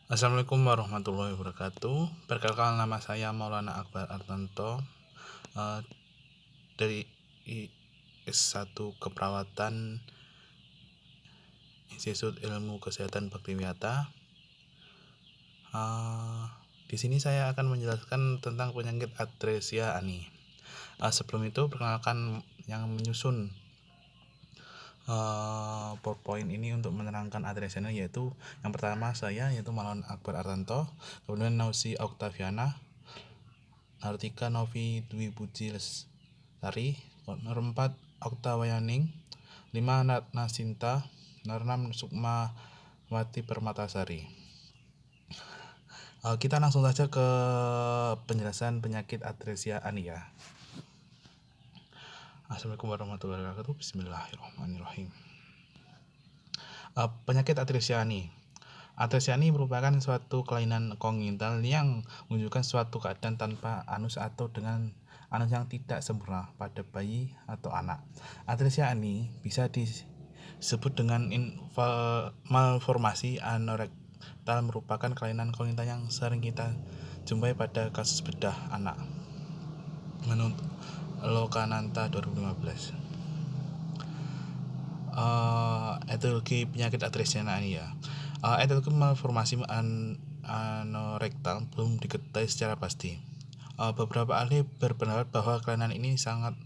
Assalamualaikum warahmatullahi wabarakatuh. Perkenalkan, nama saya Maulana Akbar Artanto, dari S1 Keperawatan Institut Ilmu Kesehatan Baktiwiyata. Di sini saya akan menjelaskan tentang penyakit atresia ani. Sebelum itu, perkenalkan yang menyusun PowerPoint ini untuk menerangkan atresia ani, yaitu yang pertama saya, yaitu Maulana Akbar Artanto, kemudian Nausi Oktaviana, Artika Novi Dwi Puji Lestari, nomor 4 Oktawayaning, 5 Natna Sinta, nomor 6 Sukma Wati Permatasari. Kita langsung saja ke penjelasan penyakit atresia ani ya. Assalamualaikum warahmatullahi wabarakatuh. Bismillahirrahmanirrahim. Penyakit atresia ani. Atresia ani merupakan suatu kelainan kongenital yang menunjukkan suatu keadaan tanpa anus atau dengan anus yang tidak sempurna pada bayi atau anak. Atresia ani bisa disebut dengan malformasi anorektal, merupakan kelainan kongenital yang sering kita jumpai pada kasus bedah anak. Menurut Lokananta 2015. Etiologi penyakit atresia ani ya. Etiologi malformasi anorektal belum diketahui secara pasti. Beberapa ahli berpendapat bahwa kelainan ini sangat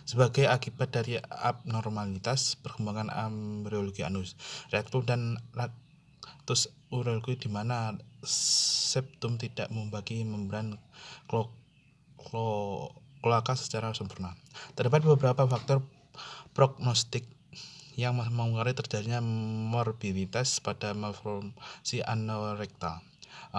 sebagai akibat dari abnormalitas perkembangan embriologi anus, rektum, dan lactus urologi, di mana septum tidak membagi membran kloaka secara sempurna. Terdapat beberapa faktor prognostik yang mempengaruhi terjadinya morbiditas pada malformasi anorektal,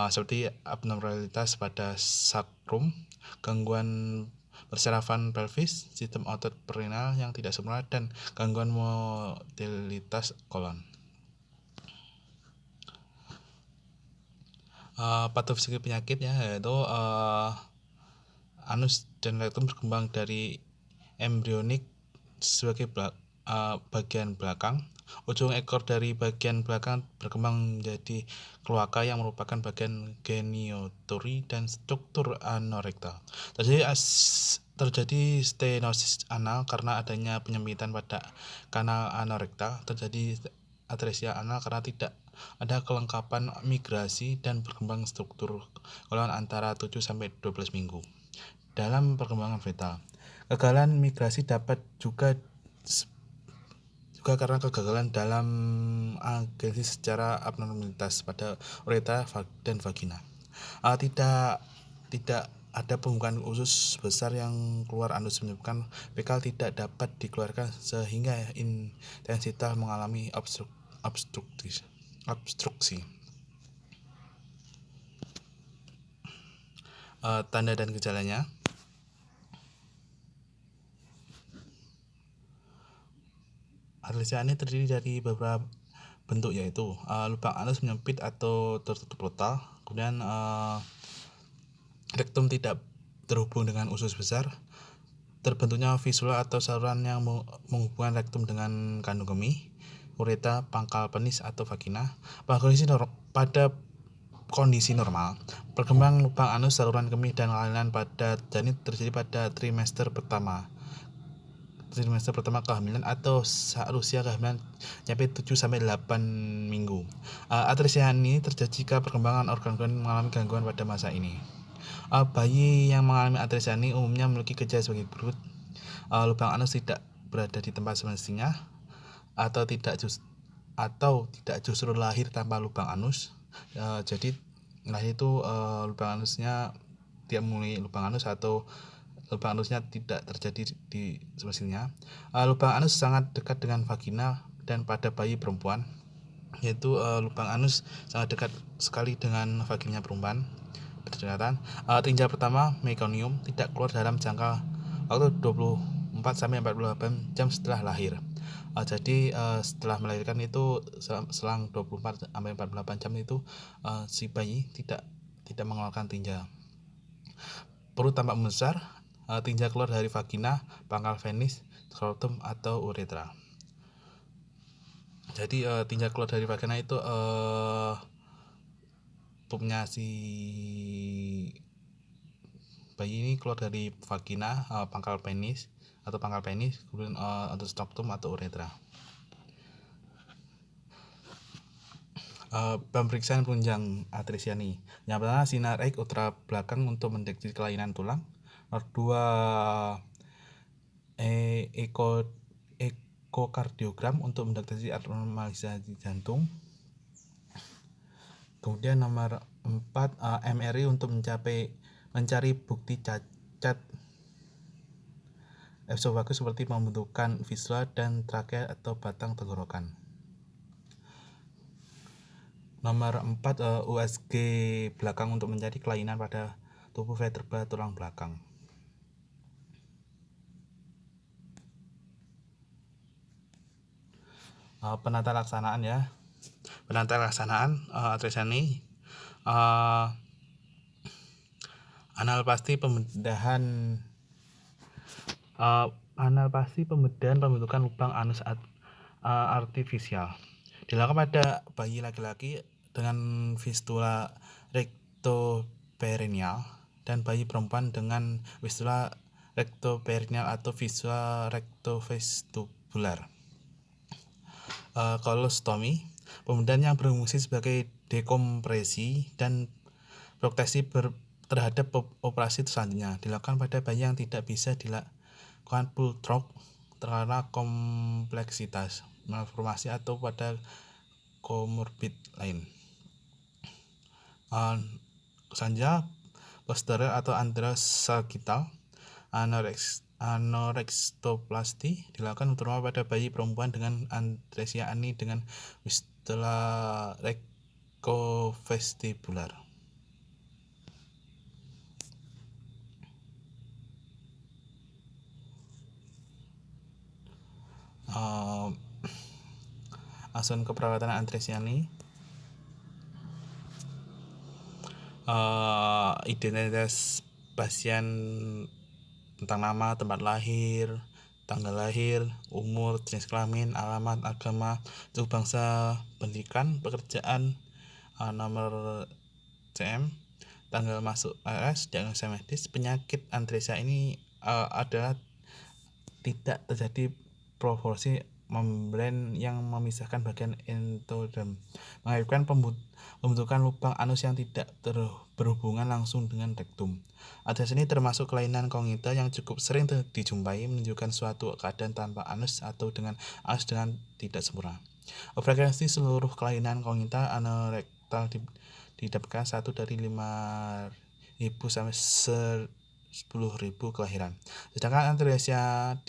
seperti abnormalitas pada sakrum, gangguan persarafan pelvis, sistem otot perineal yang tidak sempurna, dan gangguan motilitas kolon. Patofisik penyakitnya yaitu anus dan rektum berkembang dari embrionik sebagai bagian belakang. Ujung ekor dari bagian belakang berkembang menjadi kloaka yang merupakan bagian genitouri dan struktur anorektal. Terjadi stenosis anal karena adanya penyempitan pada kanal anorektal. Terjadi atresia anal karena tidak ada kelengkapan migrasi dan berkembang struktur kolon antara 7-12 minggu. Dalam perkembangan fetal, kegagalan migrasi dapat juga karena kegagalan dalam agenesis secara abnormalitas pada uretra dan vagina. Tidak ada pembukaan usus besar yang keluar anus, menyebabkan fekal tidak dapat dikeluarkan sehingga intensitas mengalami obstruksi. Tanda dan gejalanya. Atresia ani terdiri dari beberapa bentuk, yaitu lubang anus menyempit atau tertutup total, kemudian rektum tidak terhubung dengan usus besar, terbentuknya fistula atau saluran yang menghubungkan rektum dengan kandung kemih, uretra, pangkal penis atau vagina. Pada kondisi normal, perkembangan lubang anus, saluran kemih, dan kelainan pada janin terjadi pada trimester pertama kehamilan atau saat usia kehamilan sampai 7-8 minggu. Atresia ini terjadi jika perkembangan organ mengalami gangguan pada masa ini. Bayi yang mengalami atresia ini umumnya memiliki gejala sebagai berikut. Lubang anus tidak berada di tempat semestinya, atau tidak justru lahir tanpa lubang anus. Jadi lahir itu lubang anusnya tidak memiliki lubang anus, atau lubang anusnya tidak terjadi di semestinya. Lubang anus sangat dekat dengan vagina, dan pada bayi perempuan, yaitu lubang anus sangat dekat sekali dengan vagina perempuan. Berdekatan. Tinja pertama meconium tidak keluar dalam jangka waktu 24-48 jam setelah lahir. Jadi setelah melahirkan itu, selang 24-48 jam itu si bayi tidak mengeluarkan tinja. Perut tampak membesar. Tinja keluar dari vagina, pangkal penis, skrotum, atau uretra. Jadi tinja keluar dari vagina itu tutupnya si bayi ini keluar dari vagina, pangkal penis, kemudian untuk stoptum atau uretra. Pemeriksaan penunjang atresia nih. Yang pertama sinar X ultra belakang untuk mendeteksi kelainan tulang. Nomor 2 ekokardiogram untuk mendeteksi abnormalisasi jantung. Kemudian nomor 4 MRI untuk mencari bukti cacat esofagus seperti pembentukan visual dan trakea atau batang tenggorokan. Nomor 4 USG belakang untuk mencari kelainan pada tubuh vertebra tulang belakang. Penata laksanaan ya. Penata laksanaan atresia ini analpasti pembedahan pembentukan lubang anus artifisial dilakukan pada bayi laki-laki dengan fistula rektoperineal dan bayi perempuan dengan fistula rektoperineal atau fistula rektovestibular. Kolostomi, pembedahan yang berfungsi sebagai dekompresi dan proteksi terhadap operasi selanjutnya dilakukan pada bayi yang tidak bisa dilakukan pull through karena kompleksitas malformasi atau pada komorbid lain. Selanjutnya posterior atau anterosagittal anorektoplasti dilakukan terutama pada bayi perempuan dengan atresia ani dengan fistula rektovestibular. Asuhan keperawatan atresia ani. Identitas pasien tentang nama, tempat lahir, tanggal lahir, umur, jenis kelamin, alamat, agama, suku bangsa, pendidikan, pekerjaan, nomor CM, tanggal masuk AS, diagnosa medis. Penyakit atresia ini adalah tidak terjadi proporsi membran yang memisahkan bagian endoderm, mengakibatkan pembentukan lubang anus yang tidak berhubungan langsung dengan rektum. Atresia ini termasuk kelainan kongenital yang cukup sering dijumpai, menunjukkan suatu keadaan tanpa anus atau dengan anus dengan tidak sempurna. Frekuensi seluruh kelainan kongenital anorektal didapatkan 1 dari 5.000 sampai 10.000 kelahiran. Sedangkan atresia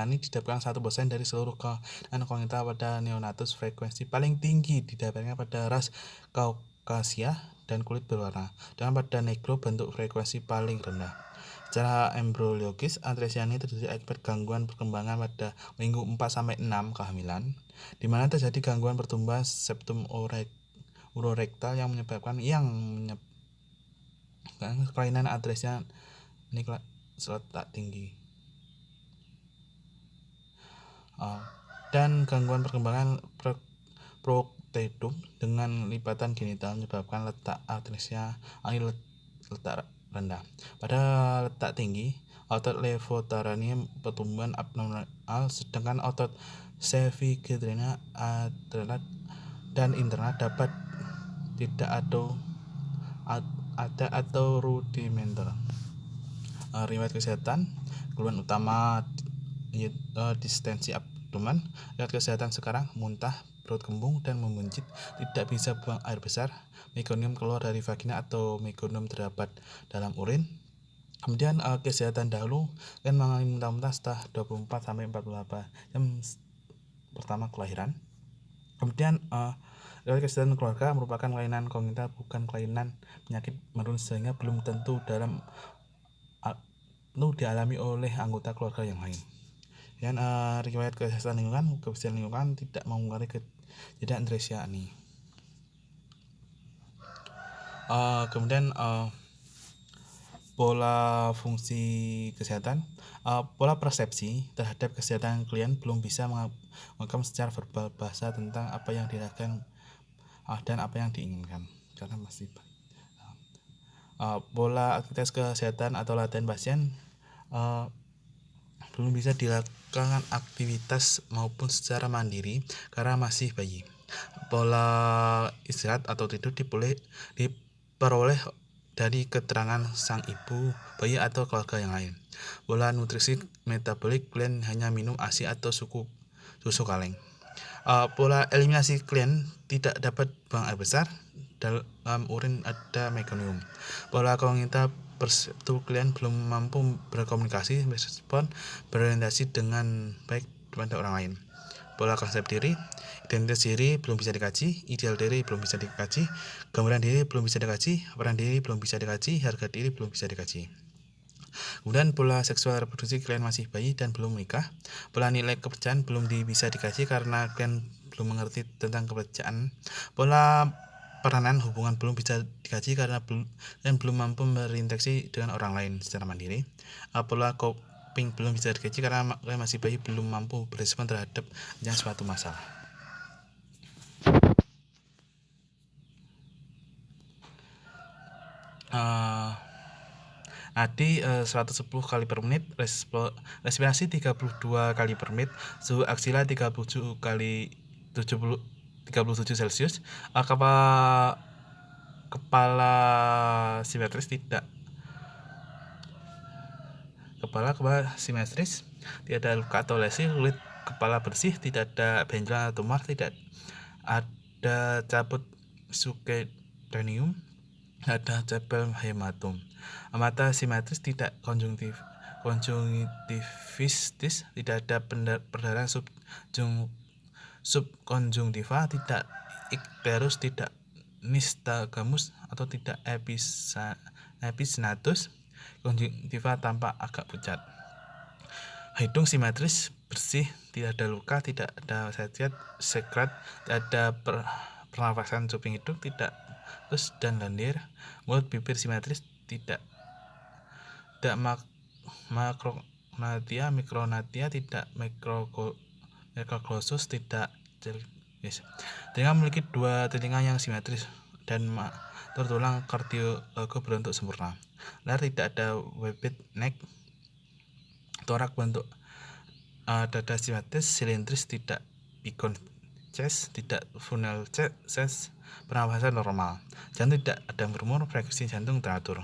ini didapatkan 1% dari seluruh kelainan kongenital pada neonatus. Frekuensi paling tinggi didapatkan pada ras Kaukasia dan kulit berwarna, dan pada negro bentuk frekuensi paling rendah. Secara embriologis, atresia ini terjadi akibat gangguan perkembangan pada minggu 4-6 kehamilan, di mana terjadi gangguan pertumbuhan septum urorektal yang menyebabkan kelainan atresia ini letak tinggi. Dan gangguan perkembangan proktedum dengan lipatan genital menyebabkan letak atresia ini letak rendah. Pada letak tinggi, otot levotarania pertumbuhan abnormal, sedangkan otot cerviciterina adrenal dan internal dapat tidak ada atau rudimenter. Riwayat kesehatan, keluhan utama distensi abdomen. Riwayat kesehatan sekarang, muntah, perut kembung dan membuncit, tidak bisa buang air besar, mekonium keluar dari vagina atau mekonium terdapat dalam urin. Kemudian kesehatan dahulu kan mengalami muntah-muntah setelah 24-48 jam pertama kelahiran. Kemudian riwayat kesehatan keluarga merupakan kelainan kongenital, bukan kelainan penyakit menurun, sehingga belum tentu dialami oleh anggota keluarga yang lain. Dan riwayat kesehatan lingkungan, kebersihan lingkungan tidak mempengaruhi kejadian atresia ini. Kemudian pola fungsi kesehatan, pola persepsi terhadap kesehatan klien belum bisa mengungkapkan secara verbal bahasa tentang apa yang dirasakan dan apa yang diinginkan karena masih pola aktivitas kesehatan atau latihan pasien belum bisa dilakukan aktivitas maupun secara mandiri karena masih bayi. Pola istirahat atau tidur diperoleh dari keterangan sang ibu, bayi atau keluarga yang lain. Pola nutrisi metabolik, klien hanya minum ASI atau susu kaleng. Pola eliminasi, klien tidak dapat buang air besar, dalam urin ada magnesium. Pola kognitif perseptu, klien belum mampu berkomunikasi, merespon, berorientasi dengan baik kepada orang lain. Pola konsep diri, identitas diri belum bisa dikaji, ideal diri belum bisa dikaji, gambaran diri belum bisa dikaji, peran diri belum bisa dikaji, harga diri belum bisa dikaji. Kemudian pola seksual reproduksi, klien masih bayi dan belum menikah. Pola nilai kepercayaan belum bisa dikaji karena klien belum mengerti tentang kepercayaan. Pola peranan hubungan belum bisa dikaji karena belum mampu berinteraksi dengan orang lain secara mandiri. Pola coping belum bisa dikaji karena klien masih bayi, belum mampu berespon terhadap suatu masalah. Nadi 110 kali per menit, respirasi 32 kali per menit, suhu aksila 37 kali 37 Celcius. Kepala simetris tidak simetris, tidak ada luka atau lesi, kulit kepala bersih, tidak ada benjolan atau tumor, tidak ada cabut sukedonium, ada cabel hematom. Mata simetris, tidak konjungtivitis, tidak ada perdarahan subkonjungtiva, tidak ikterus, tidak nystagmus atau tidak episnatus, konjungtiva tampak agak pucat. Hidung simetris, bersih, tidak ada luka, tidak ada sekret, tidak ada pernafasan cuping hidung, tidak terus dan lendir. Mulut bibir simetris, tidak makronatia, mikronatia, tidak mikroglossus, tidak telinga memiliki dua telinga yang simetris dan tulang kardiologo berbentuk sempurna. Leher tidak ada webbed neck. Torak bentuk dada simetris, silindris, tidak bicone chest, tidak funnel chest, pernafasan normal. Jantung tidak ada murmur, frekuensi jantung teratur.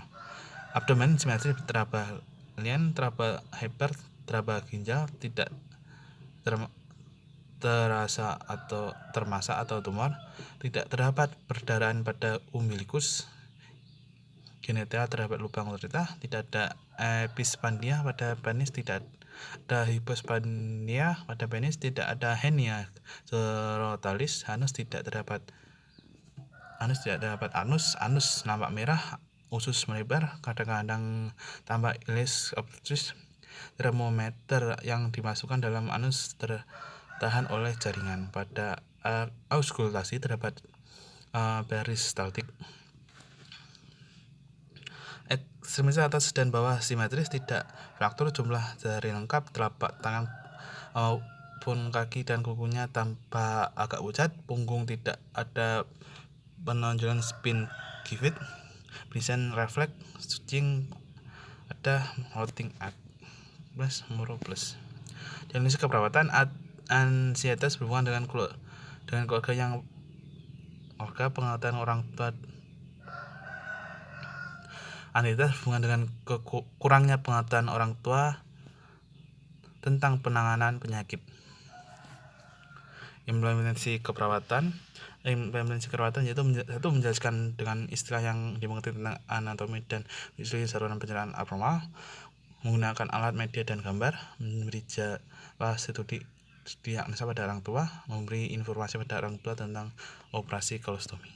Abdomen simetris, trabalian, traba hyper, traba ginjal, tidak terasa atau termasa atau tumor, tidak terdapat perdarahan pada umbilikus, genital terdapat lubang uretra, tidak ada epispandia pada penis, tidak ada hipospandia pada penis, tidak ada hernia serotalis, anus tidak terdapat anus nampak merah, usus melebar, kadang-kadang tampak ileus obstrus. Termometer yang dimasukkan dalam anus tertahan oleh jaringan. Pada auskultasi terdapat peristaltik. Ekstremis atas dan bawah simetris, tidak fraktur, jumlah jari lengkap, telapak tangan maupun kaki dan kukunya tampak agak pucat, punggung tidak ada penonjolan spin givet, present reflex, switching ada, routing plus, muro plus. Diagnosis keperawatan, ansietas berhubungan dengan keluarga yang pengetahuan orang tua. Ansietas berhubungan dengan kurangnya pengetahuan orang tua tentang penanganan penyakit. Implementasi keperawatan yaitu menjelaskan dengan istilah yang dimengerti tentang anatomi dan fisiologi saluran pencernaan abnormal, menggunakan alat, media, dan gambar, memberi studi diagnosa pada orang tua, memberi informasi pada orang tua tentang operasi kolostomi.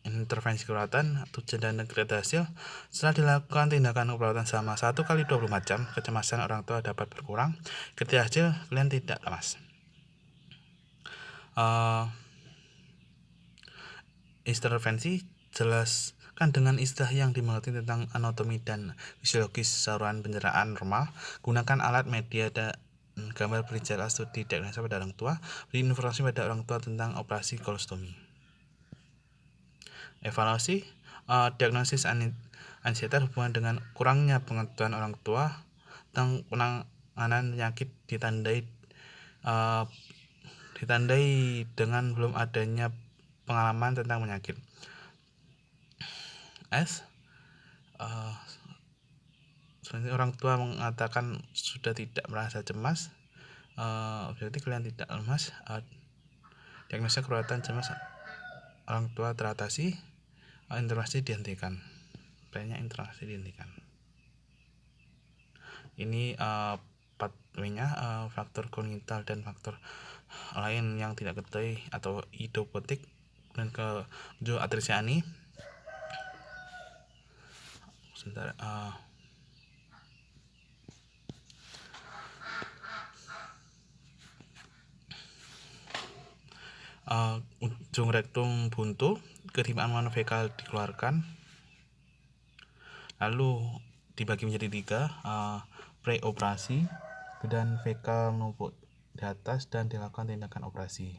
Intervensi keperawatan, tujuan dan kriteria hasil. Setelah dilakukan tindakan keperawatan selama 1 kali 24 jam, kecemasan orang tua dapat berkurang. Kriteria hasil, klien tidak lemas. Intervensi, jelaskan dengan istilah yang dimengerti tentang anatomi dan fisiologis saluran pencernaan normal. Gunakan alat, media, gambar berbicara studi diagnosa pada orang tua, beri informasi pada orang tua tentang operasi kolostomi. Evaluasi, diagnosis ansietas hubungan dengan kurangnya pengetahuan orang tua tentang penanganan penyakit ditandai dengan belum adanya pengalaman tentang penyakit. Sebenarnya orang tua mengatakan sudah tidak merasa cemas, berarti kalian tidak lemas. Diagnosa keperawatan cemas orang tua teratasi, intervensi dihentikan. Banyak intervensi dihentikan. Ini 4W-nya, faktor kognital dan faktor lain yang tidak ketahui atau idiopathic, dan ke atresia ani. Sebentar, ujung rektum buntu, ketimpangan monovekal dikeluarkan, lalu dibagi menjadi 3, preoperasi, kemudian vekal menumpuk di atas dan dilakukan tindakan operasi.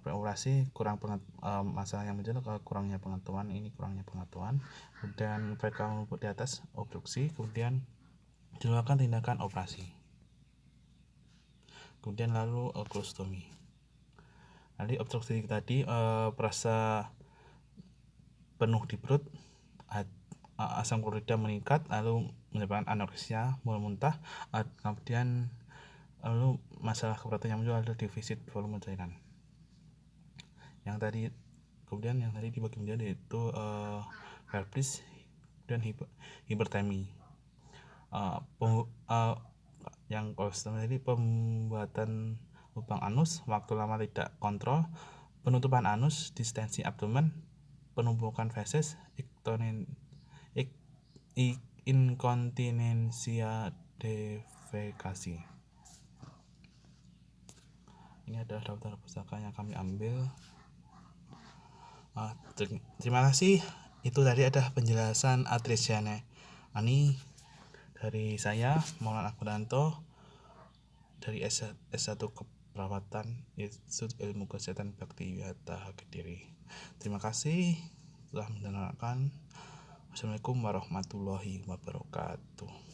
Preoperasi masalah yang muncul kurangnya pengetahuan, kemudian vekal menumpuk di atas, obstruksi, kemudian dilakukan tindakan operasi, kemudian lalu kolostomi. Nanti obstruksi tadi perasa penuh di perut, asam klorida meningkat, lalu menyebabkan anoreksia, mual muntah, kemudian lalu masalah keberatan yang muncul adalah defisit volume cairan. Yang tadi dibagi menjadi itu herpes dan hipertemi. Yang kolostomi tadi pembuatan lubang anus, waktu lama tidak kontrol, penutupan anus, distensi abdomen, penumpukan feses, inkontinensia defekasi. Ini adalah daftar pustaka yang kami ambil. Terima kasih. Itu tadi ada penjelasan atresia ani dari saya, Maulana Akbaranto, dari S1 Keperawatan Institut Ilmu Kesehatan Bakti Wihata Kediri. Terima kasih telah mendengarkan. Wassalamualaikum warahmatullahi wabarakatuh.